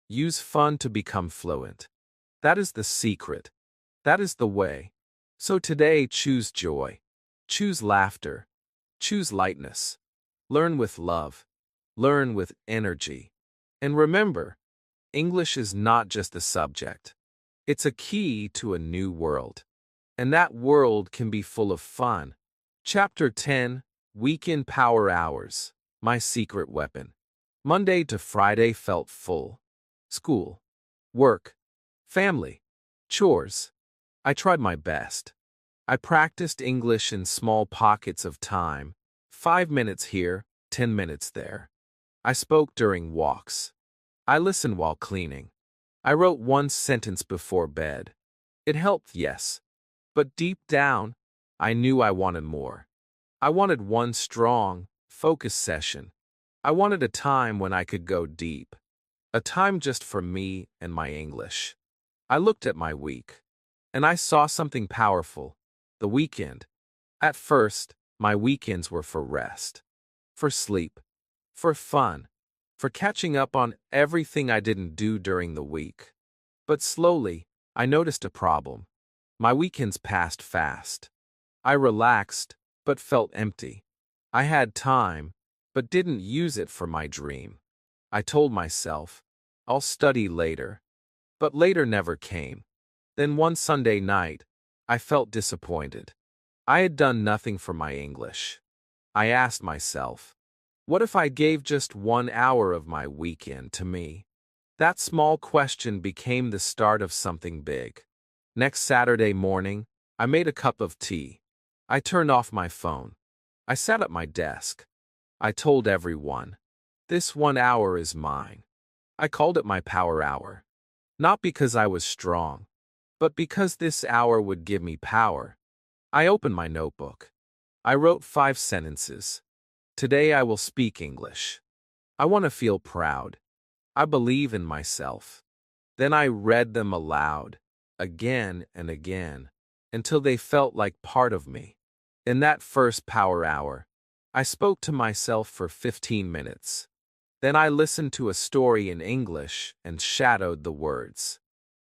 Use fun to become fluent. That is the secret. That is the way. So today, choose joy. Choose laughter. Choose lightness. Learn with love. Learn with energy. And remember, English is not just a subject. It's a key to a new world. And that world can be full of fun, Chapter 10, Weekend Power Hours, My Secret Weapon. Monday to Friday felt full. School, work, family, chores. I tried my best. I practiced English in small pockets of time, 5 minutes here, 10 minutes there. I spoke during walks. I listened while cleaning. I wrote one sentence before bed. It helped, yes. But deep down, I knew I wanted more. I wanted one strong, focused session. I wanted a time when I could go deep. A time just for me and my English. I looked at my week, and I saw something powerful. The weekend. At first, my weekends were for rest, for sleep, for fun, for catching up on everything I didn't do during the week. But slowly, I noticed a problem. My weekends passed fast. I relaxed, but felt empty. I had time, but didn't use it for my dream. I told myself, I'll study later. But later never came. Then one Sunday night, I felt disappointed. I had done nothing for my English. I asked myself, what if I gave just 1 hour of my weekend to me? That small question became the start of something big. Next Saturday morning, I made a cup of tea. I turned off my phone. I sat at my desk. I told everyone, this 1 hour is mine. I called it my power hour. Not because I was strong, but because this hour would give me power. I opened my notebook. I wrote 5 sentences. Today I will speak English. I want to feel proud. I believe in myself. Then I read them aloud, again and again, until they felt like part of me. In that first power hour, I spoke to myself for 15 minutes. Then I listened to a story in English and shadowed the words.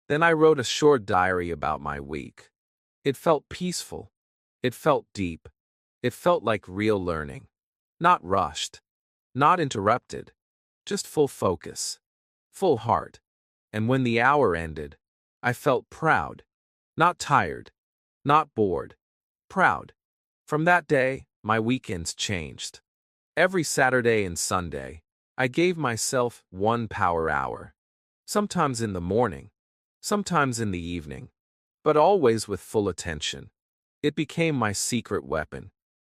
Then I wrote a short diary about my week. It felt peaceful. It felt deep. It felt like real learning. Not rushed. Not interrupted. Just full focus. Full heart. And when the hour ended, I felt proud. Not tired. Not bored. Proud. From that day, my weekends changed. Every Saturday and Sunday, I gave myself 1 power hour. Sometimes in the morning, sometimes in the evening, but always with full attention. It became my secret weapon.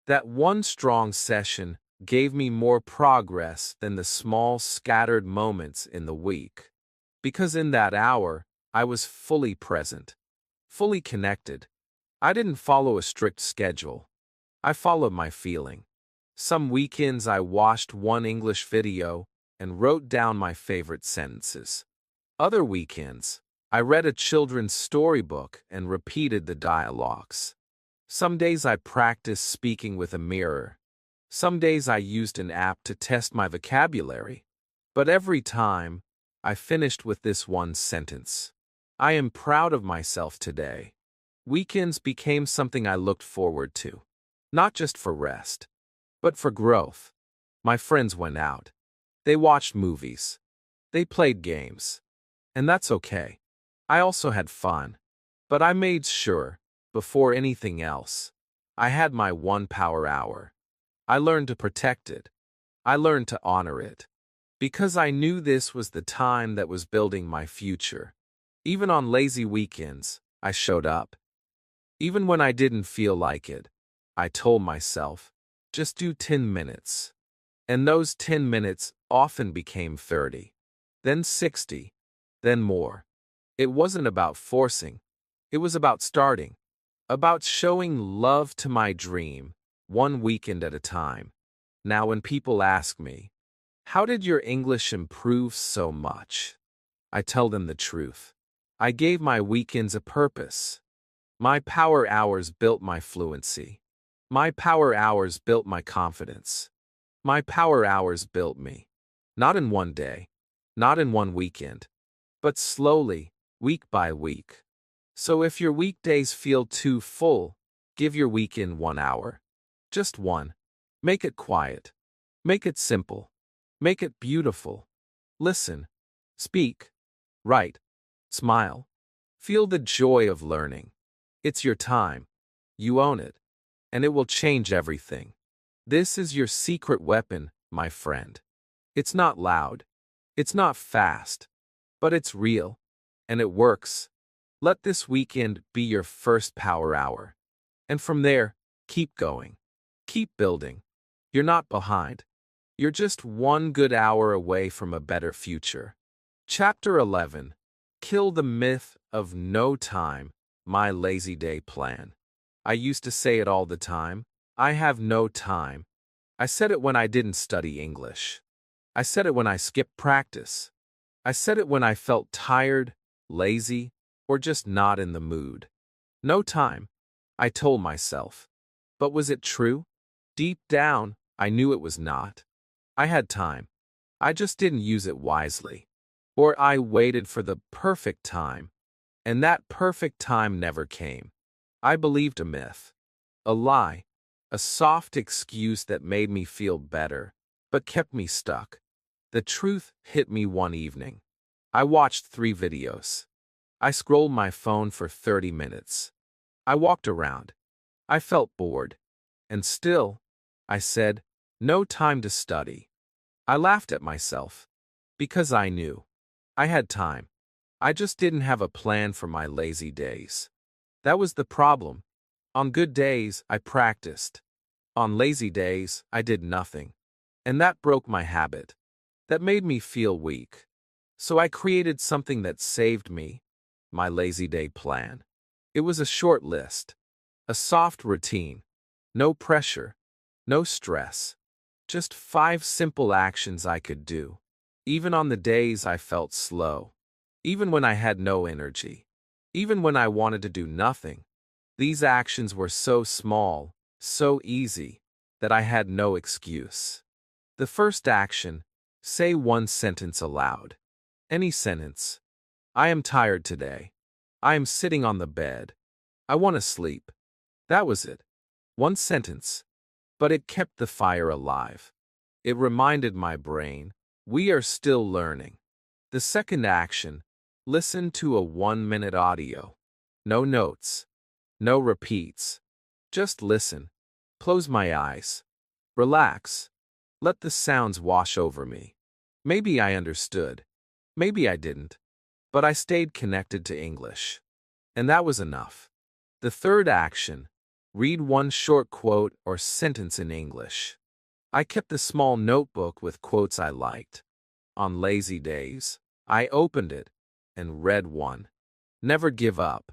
That one strong session gave me more progress than the small scattered moments in the week. Because in that hour, I was fully present, fully connected. I didn't follow a strict schedule. I followed my feeling. Some weekends I watched one English video and wrote down my favorite sentences. Other weekends, I read a children's storybook and repeated the dialogues. Some days I practiced speaking with a mirror. Some days I used an app to test my vocabulary. But every time, I finished with this one sentence. I am proud of myself today. Weekends became something I looked forward to. Not just for rest, but for growth. My friends went out. They watched movies. They played games. And that's okay. I also had fun. But I made sure, before anything else, I had my 1 power hour. I learned to protect it. I learned to honor it. Because I knew this was the time that was building my future. Even on lazy weekends, I showed up. Even when I didn't feel like it, I told myself, just do 10 minutes. And those 10 minutes often became 30, then 60, then more. It wasn't about forcing. It was about starting. About showing love to my dream, one weekend at a time. Now when people ask me, how did your English improve so much? I tell them the truth. I gave my weekends a purpose. My power hours built my fluency. My power hours built my confidence. My power hours built me. Not in one day, not in one weekend, but slowly, week by week. So if your weekdays feel too full, give your weekend 1 hour. Just one. Make it quiet. Make it simple. Make it beautiful. Listen. Speak. Write. Smile. Feel the joy of learning. It's your time. You own it. and it will change everything. This is your secret weapon, my friend. It's not loud. It's not fast. But it's real. And it works. Let this weekend be your first power hour. And from there, keep going. Keep building. You're not behind. You're just one good hour away from a better future. Chapter 11. Kill the myth of no time, my lazy day plan. I used to say it all the time. I have no time. I said it when I didn't study English. I said it when I skipped practice. I said it when I felt tired, lazy, or just not in the mood. No time, I told myself. But was it true? Deep down, I knew it was not. I had time. I just didn't use it wisely. Or I waited for the perfect time. And that perfect time never came. I believed a myth. A lie. A soft excuse that made me feel better, but kept me stuck. The truth hit me one evening. I watched 3 videos. I scrolled my phone for 30 minutes. I walked around. I felt bored. And still, I said, no time to study. I laughed at myself. Because I knew. I had time. I just didn't have a plan for my lazy days. That was the problem. On good days, I practiced. On lazy days, I did nothing. And that broke my habit. That made me feel weak. So I created something that saved me, my lazy day plan. It was a short list. A soft routine. No pressure. No stress. Just 5 simple actions I could do. Even on the days I felt slow. Even when I had no energy. Even when I wanted to do nothing. These actions were so small, so easy, that I had no excuse. The first action, say one sentence aloud. Any sentence. I am tired today. I am sitting on the bed. I want to sleep. That was it. One sentence. But it kept the fire alive. It reminded my brain, we are still learning. The second action, listen to a 1-minute audio. No notes. No repeats. Just listen. Close my eyes. Relax. Let the sounds wash over me. Maybe I understood. Maybe I didn't. But I stayed connected to English. And that was enough. The third action, read one short quote or sentence in English. I kept a small notebook with quotes I liked. On lazy days, I opened it and read one. Never give up.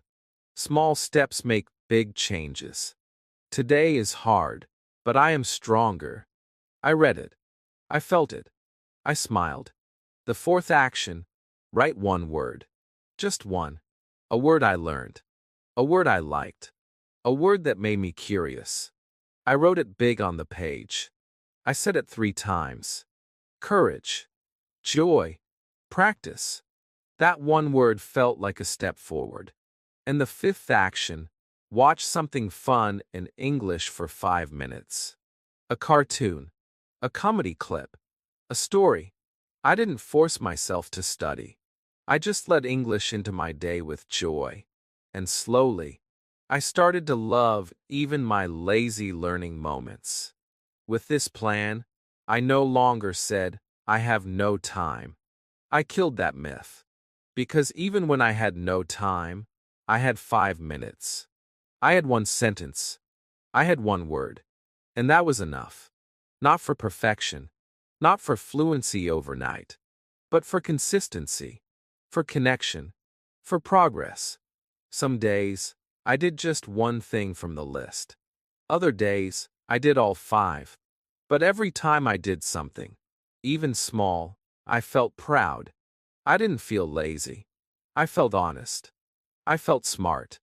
Small steps make big changes. Today is hard, but I am stronger. I read it. I felt it. I smiled. The fourth action, write one word. Just one. A word I learned. A word I liked. A word that made me curious. I wrote it big on the page. I said it 3 times. Courage. Joy. Practice. That one word felt like a step forward. And the fifth action, watch something fun in English for 5 minutes. A cartoon. A comedy clip. A story. I didn't force myself to study. I just let English into my day with joy. And slowly, I started to love even my lazy learning moments. With this plan, I no longer said, I have no time. I killed that myth. Because even when I had no time, I had 5 minutes. I had one sentence. I had one word. And that was enough. Not for perfection. Not for fluency overnight. But for consistency. For connection. For progress. Some days, I did just one thing from the list. Other days, I did all 5. But every time I did something, even small, I felt proud. I didn't feel lazy. I felt honest. I felt smart.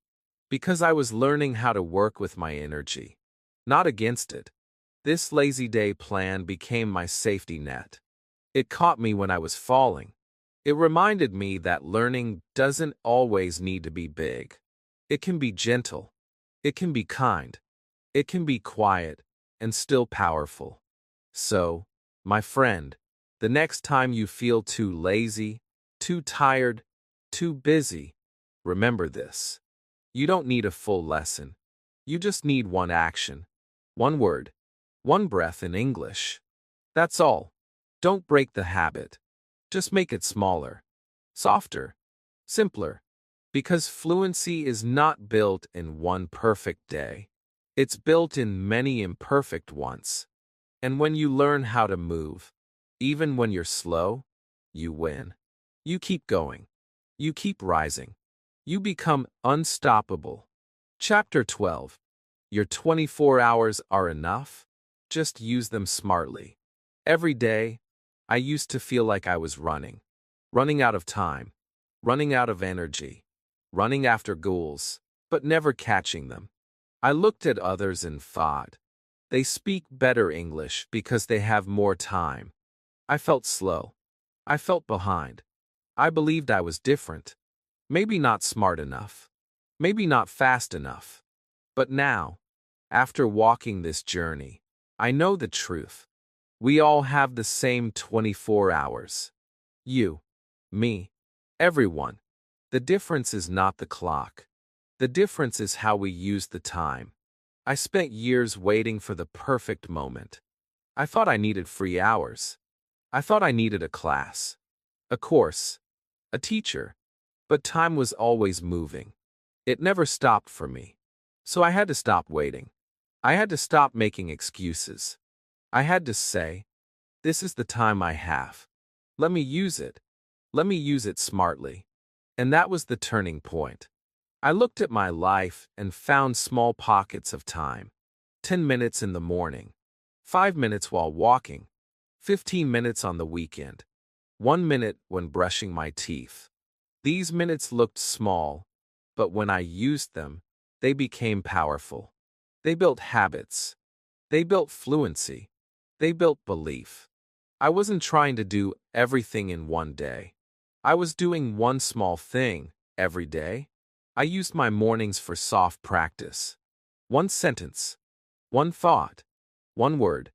Because I was learning how to work with my energy. Not against it. This lazy day plan became my safety net. It caught me when I was falling. It reminded me that learning doesn't always need to be big. It can be gentle. It can be kind. It can be quiet and still powerful. So, my friend, the next time you feel too lazy, too tired, too busy, remember this. You don't need a full lesson. You just need one action, one word, one breath in English. That's all. Don't break the habit. Just make it smaller, softer, simpler. Because fluency is not built in one perfect day. It's built in many imperfect ones. And when you learn how to move, even when you're slow, you win. You keep going. You keep rising. You become unstoppable. Chapter 12. Your 24 hours are enough? Just use them smartly. Every day, I used to feel like I was running out of time, running out of energy, running after goals, but never catching them. I looked at others and thought, they speak better English because they have more time. I felt slow. I felt behind. I believed I was different. Maybe not smart enough. Maybe not fast enough. But now, after walking this journey, I know the truth. We all have the same 24 hours. You, me, everyone. The difference is not the clock. The difference is how we use the time. I spent years waiting for the perfect moment. I thought I needed free hours. I thought I needed a class, a course, a teacher. But time was always moving. It never stopped for me. So I had to stop waiting. I had to stop making excuses. I had to say, this is the time I have. Let me use it. Let me use it smartly. And that was the turning point. I looked at my life and found small pockets of time. 10 minutes in the morning, 5 minutes while walking, 15 minutes on the weekend, 1 minute when brushing my teeth. These minutes looked small, but when I used them, they became powerful. They built habits. They built fluency. They built belief. I wasn't trying to do everything in one day. I was doing one small thing every day. I used my mornings for soft practice. One sentence, one thought, one word.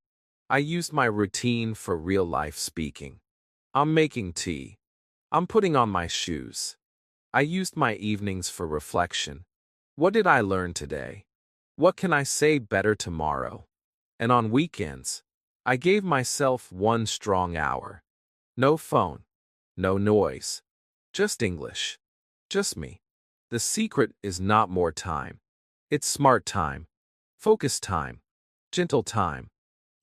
I used my routine for real-life speaking. I'm making tea. I'm putting on my shoes. I used my evenings for reflection. What did I learn today? What can I say better tomorrow? And on weekends, I gave myself one strong hour. No phone. No noise. Just English. Just me. The secret is not more time. It's smart time. Focused time. Gentle time.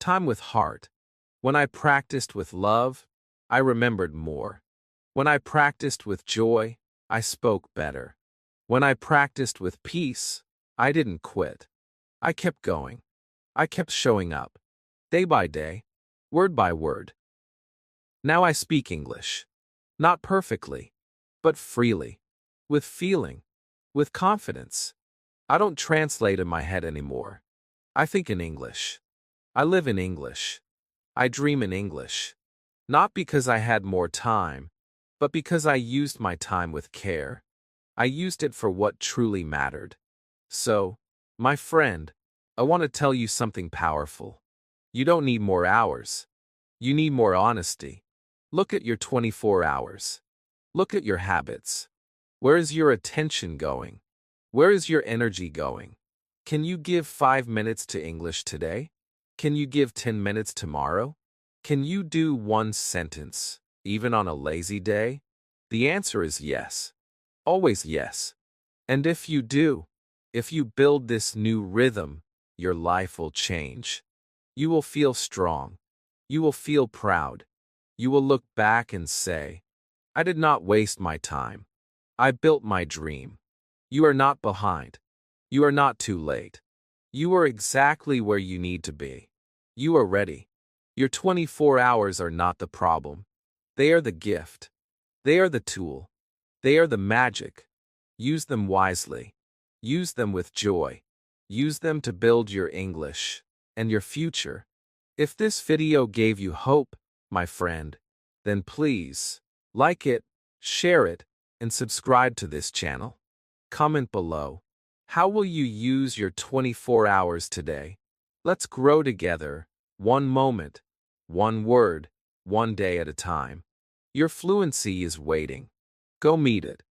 Time with heart. When I practiced with love, I remembered more. When I practiced with joy, I spoke better. When I practiced with peace, I didn't quit. I kept going. I kept showing up. Day by day. Word by word. Now I speak English. Not perfectly, but freely, with feeling, with confidence. I don't translate in my head anymore. I think in English. I live in English. I dream in English. Not because I had more time, but because I used my time with care. I used it for what truly mattered. So, my friend, I want to tell you something powerful. You don't need more hours. You need more honesty. Look at your 24 hours. Look at your habits. Where is your attention going? Where is your energy going? Can you give 5 minutes to English today? Can you give 10 minutes tomorrow? Can you do one sentence, even on a lazy day? The answer is yes. Always yes. And if you do, if you build this new rhythm, your life will change. You will feel strong. You will feel proud. You will look back and say, I did not waste my time. I built my dream. You are not behind. You are not too late. You are exactly where you need to be. You are ready. Your 24 hours are not the problem. They are the gift. They are the tool. They are the magic. Use them wisely. Use them with joy. Use them to build your English and your future. If this video gave you hope, my friend, then please like it, share it, and subscribe to this channel. Comment below. How will you use your 24 hours today? Let's grow together, one moment, one word, one day at a time. Your fluency is waiting. Go meet it.